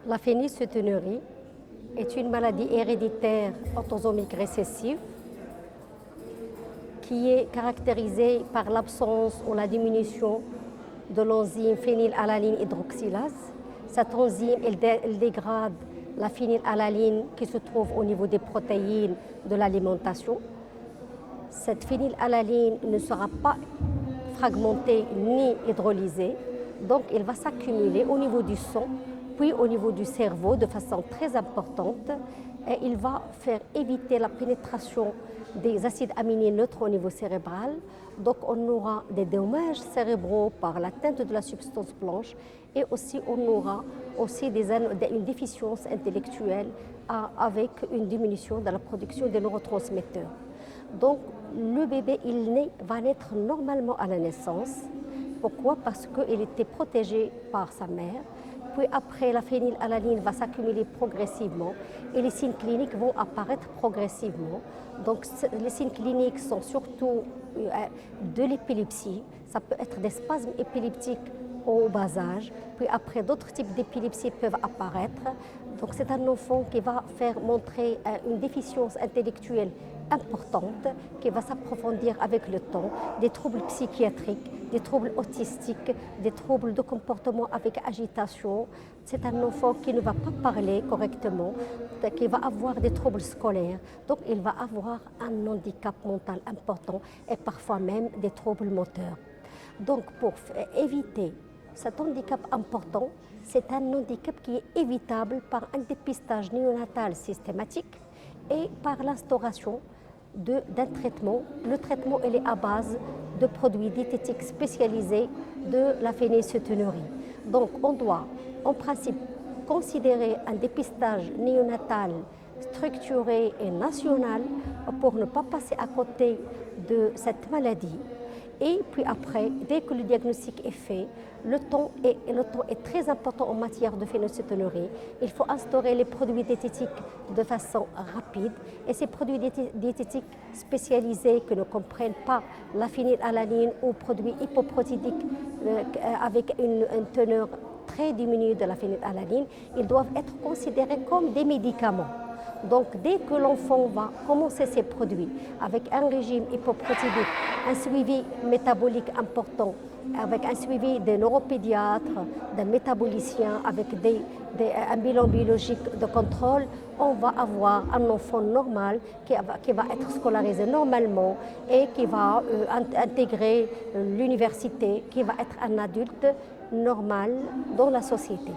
La phénylcétonurie est une maladie héréditaire autosomique récessive qui est caractérisée par l'absence ou la diminution de l'enzyme phénylalanine hydroxylase. Cette enzyme elle dégrade la phénylalanine qui se trouve au niveau des protéines de l'alimentation. Cette phénylalanine ne sera pas fragmentée ni hydrolysée, donc elle va s'accumuler au niveau du sang, puis au niveau du cerveau de façon très importante, et il va faire éviter la pénétration des acides aminés neutres au niveau cérébral. Donc on aura des dommages cérébraux par l'atteinte de la substance blanche, et aussi on aura aussi une déficience intellectuelle avec une diminution de la production des neurotransmetteurs. Donc le bébé va naître normalement à la naissance. Pourquoi? Parce qu'il était protégé par sa mère. Puis après, la phénylalanine va s'accumuler progressivement et les signes cliniques vont apparaître progressivement. Donc les signes cliniques sont surtout de l'épilepsie. Ça peut être des spasmes épileptiques au bas âge. Puis après, d'autres types d'épilepsie peuvent apparaître. Donc c'est un enfant qui va faire montrer une déficience intellectuelle importante qui va s'approfondir avec le temps, des troubles psychiatriques, des troubles autistiques, des troubles de comportement avec agitation. C'est un enfant qui ne va pas parler correctement, qui va avoir des troubles scolaires, donc il va avoir un handicap mental important et parfois même des troubles moteurs. Donc pour éviter cet handicap important, c'est un handicap qui est évitable par un dépistage néonatal systématique et par l'instauration d'un traitement. Le traitement il est à base de produits diététiques spécialisés de la phénylcétonurie. Donc on doit en principe considérer un dépistage néonatal structuré et national pour ne pas passer à côté de cette maladie. Et puis après, dès que le diagnostic est fait, le temps est très important en matière de phénylcétonurie. Il faut instaurer les produits diététiques de façon rapide. Et ces produits diététiques spécialisés qui ne comprennent pas la phénylalanine ou produits hypoprotidiques avec une teneur très diminuée de la phénylalanine, ils doivent être considérés comme des médicaments. Donc dès que l'enfant va commencer ces produits avec un régime hypoprotidique, un suivi métabolique important, avec un suivi des neuropédiatres, d'un métabolicien, avec un bilan biologique de contrôle, on va avoir un enfant normal qui va être scolarisé normalement et qui va intégrer l'université, qui va être un adulte normal dans la société.